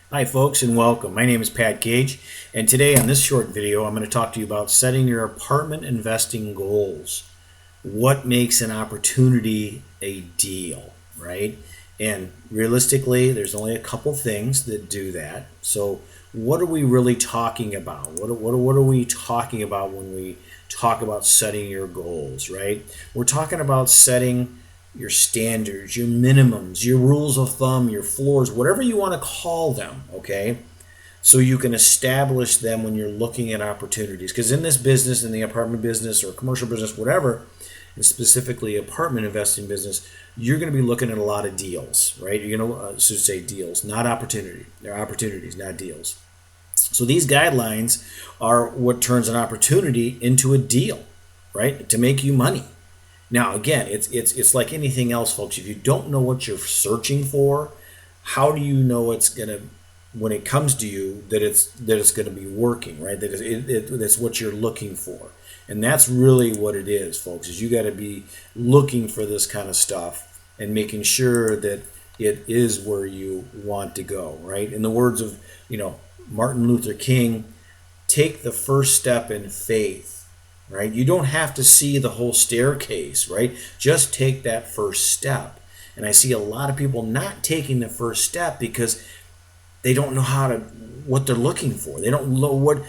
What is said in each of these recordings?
Hi folks and welcome. My name is Pat Gage, and today on this short video I'm going to talk to you about setting your apartment investing goals. What makes an opportunity a deal, right? And realistically, there's only a couple things that do that. So what are we really talking about? What are we talking about when we talk about setting your goals, right? We're talking about setting your standards, your minimums, your rules of thumb, your floors, whatever you want to call them, okay? So you can establish them when you're looking at opportunities. Because in this business, in the apartment business or commercial business, whatever, and specifically apartment investing business, you're going to be looking at a lot of deals, right? You're going to should say deals, not opportunity. They're opportunities, not deals. So these guidelines are what turns an opportunity into a deal, right? To make you money. Now, again, it's like anything else, folks. If you don't know what you're searching for, how do you know it's gonna, when it comes to you, that it's gonna be working, right? That's what you're looking for, and that's really what it is, folks. Is you got to be looking for this kind of stuff and making sure that it is where you want to go, right? In the words of Martin Luther King, take the first step in faith, right? You don't have to see the whole staircase, right? Just take that first step. And I see a lot of people not taking the first step because they don't know what they're looking for. They don't know what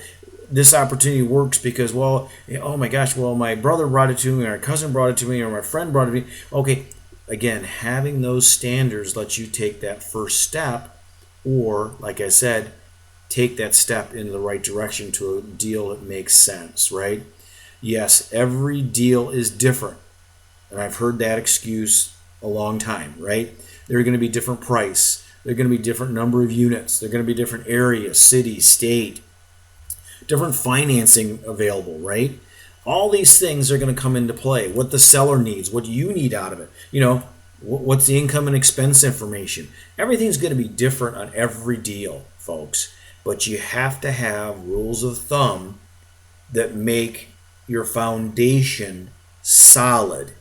this opportunity works because, well, oh my gosh, well, my brother brought it to me, or my cousin brought it to me, or my friend brought it to me. Okay, again, having those standards lets you take that first step, or, like I said, take that step in the right direction to a deal that makes sense, right? Yes, every deal is different. And I've heard that excuse a long time, right? They're going to be different price. They're going to be different number of units. They're going to be different area, city, state, different financing available, right? All these things are going to come into play. What the seller needs, what you need out of it. What's the income and expense information? Everything's going to be different on every deal, folks. But you have to have rules of thumb that make your foundation solid.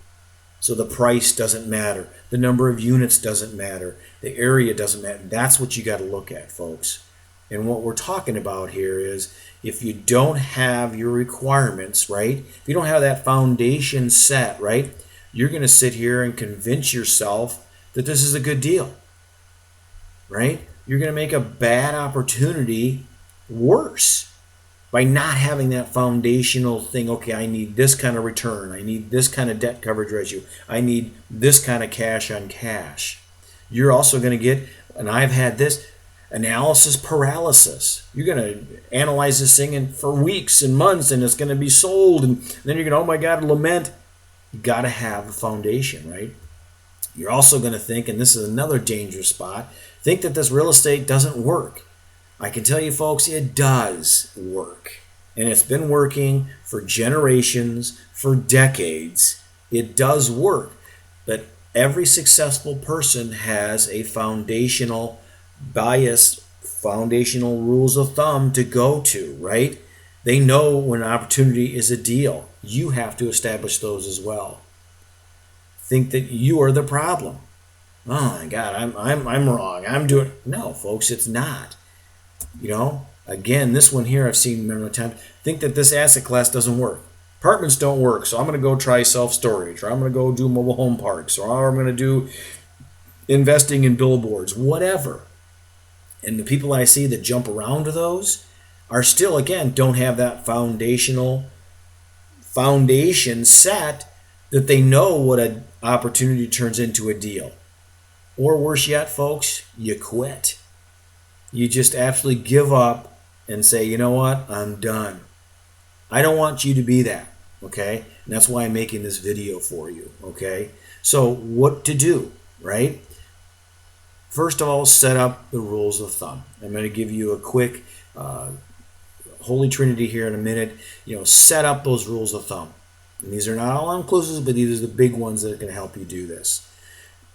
So the price doesn't matter. The number of units doesn't matter. The area doesn't matter. That's what you got to look at, folks. And what we're talking about here is if you don't have your requirements, right? If you don't have that foundation set, right? You're going to sit here and convince yourself that this is a good deal, right? You're going to make a bad opportunity worse by not having that foundational thing. Okay, I need this kind of return. I need this kind of debt coverage ratio. I need this kind of cash on cash. You're also going to get, and I've had this, analysis paralysis. You're going to analyze this thing for weeks and months, and it's going to be sold, and then you're going to, oh my God, lament. You got to have a foundation, right? You're also going to think, and this is another dangerous spot, think that this real estate doesn't work. I can tell you, folks, it does work. And it's been working for generations, for decades. It does work. But every successful person has a foundational bias, foundational rules of thumb to go to, right? They know when an opportunity is a deal. You have to establish those as well. Think that you are the problem. Oh my God, I'm wrong. I'm doing no, folks. It's not. Again, this one here I've seen many times. Think that this asset class doesn't work. Apartments don't work, so I'm going to go try self-storage, or I'm going to go do mobile home parks, or I'm going to do investing in billboards, whatever. And the people I see that jump around to those are still, again, don't have that foundation set that they know what an opportunity turns into a deal. Or worse yet, folks, you quit. You just absolutely give up and say, you know what, I'm done. I don't want you to be that, okay? And that's why I'm making this video for you, okay? So what to do, right? First of all, set up the rules of thumb. I'm going to give you a quick Holy Trinity here in a minute. Set up those rules of thumb. And these are not all inclusive, but these are the big ones that are going to help you do this.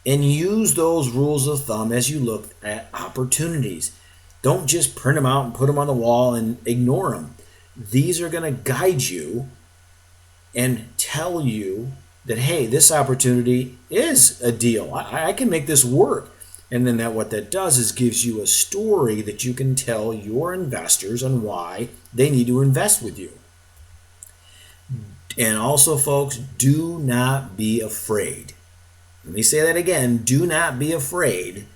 And use those rules of thumb as you look at opportunities. Don't just print them out and put them on the wall and ignore them. These are going to guide you and tell you that, hey, this opportunity is a deal. I can make this work. And then what that does is gives you a story that you can tell your investors on why they need to invest with you. And also, folks, do not be afraid. Let me say that again. Do not be afraid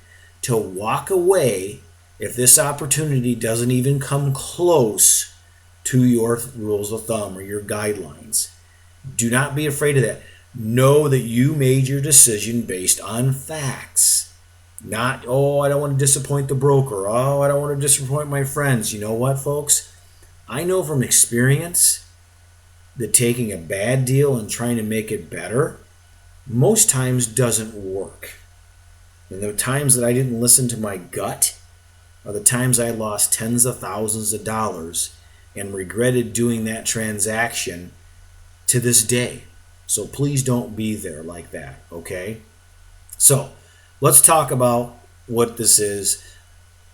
to walk away if this opportunity doesn't even come close to your rules of thumb or your guidelines. Do not be afraid of that. Know that you made your decision based on facts. Not, oh, I don't want to disappoint the broker. Oh, I don't want to disappoint my friends. You know what, folks? I know from experience that taking a bad deal and trying to make it better most times doesn't work. And the times that I didn't listen to my gut are the times I lost tens of thousands of dollars and regretted doing that transaction to this day. So please don't be there like that, okay? So let's talk about what this is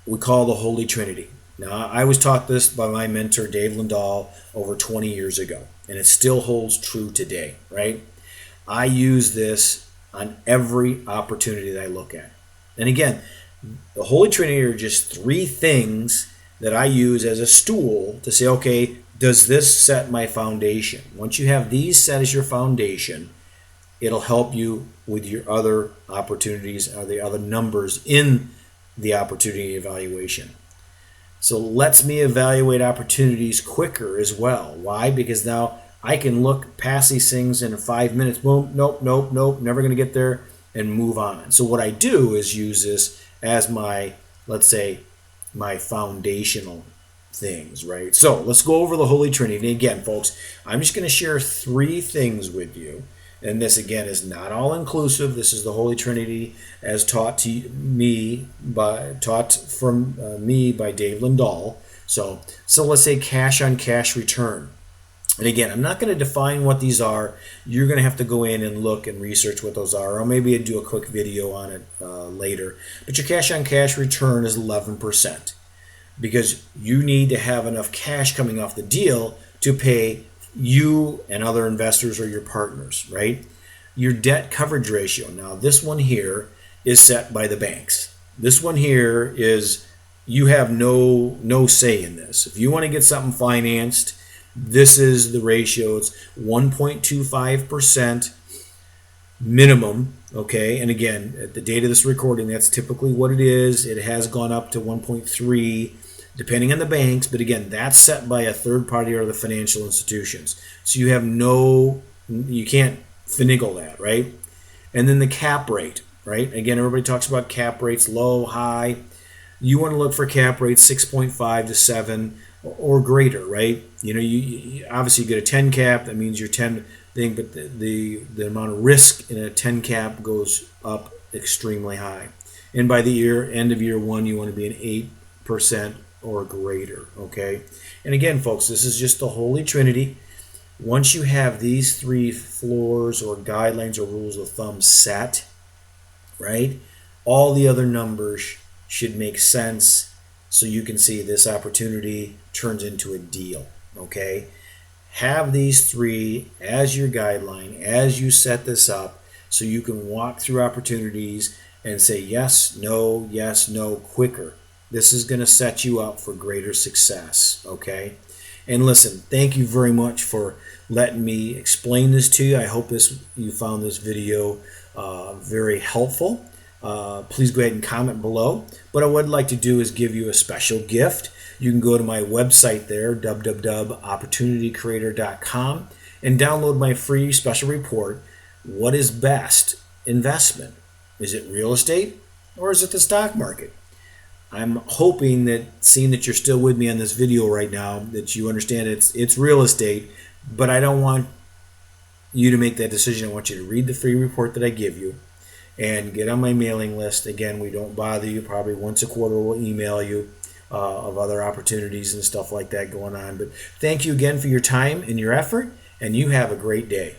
we call the Holy Trinity. Now, I was taught this by my mentor, Dave Lindahl, over 20 years ago, and it still holds true today, right? I use this on every opportunity that I look at. And again, the Holy Trinity are just three things that I use as a stool to say, okay, does this set my foundation? Once you have these set as your foundation, it'll help you with your other opportunities or the other numbers in the opportunity evaluation. So it lets me evaluate opportunities quicker as well. Why? Because now I can look past these things in 5 minutes. Boom, nope, never going to get there, and move on. So what I do is use this as my, let's say, my foundational things, right? So let's go over the Holy Trinity. And again, folks, I'm just going to share three things with you. And this, again, is not all inclusive. This is the Holy Trinity as taught from me by Dave Lindahl. So let's say cash on cash return. And again, I'm not going to define what these are. You're going to have to go in and look and research what those are, or maybe I'd do a quick video on it later. But your cash on cash return is 11%, because you need to have enough cash coming off the deal to pay you and other investors or your partners, right? Your debt coverage ratio. Now, this one here is set by the banks. This one here is, you have no say in this. If you want to get something financed, this is the ratio. It's 1.25% minimum, okay? And again, at the date of this recording, that's typically what it is. It has gone up to 1.3, depending on the banks, but again, that's set by a third party or the financial institutions. So you can't finagle that, right? And then the cap rate, right? Again, everybody talks about cap rates, low, high. You want to look for cap rates 6.5 to 7 or greater, right? You obviously get a 10 cap, that means your 10 thing, but the amount of risk in a 10 cap goes up extremely high. And by the end of year one, you want to be an 8% or greater, okay? And again, folks, this is just the Holy Trinity. Once you have these three floors or guidelines or rules of thumb set, right, all the other numbers should make sense, so you can see this opportunity turns into a deal, okay? Have these three as your guideline as you set this up, so you can walk through opportunities and say yes, no, quicker. This is going to set you up for greater success, okay? And listen, thank you very much for letting me explain this to you. I hope you found this video very helpful. Please go ahead and comment below. What I would like to do is give you a special gift. You can go to my website there, www.opportunitycreator.com, and download my free special report, What is Best Investment? Is it real estate or is it the stock market? I'm hoping that, seeing that you're still with me on this video right now, that you understand it's real estate, but I don't want you to make that decision. I want you to read the free report that I give you and get on my mailing list. Again, we don't bother you. Probably once a quarter we'll email you of other opportunities and stuff like that going on. But thank you again for your time and your effort, and you have a great day.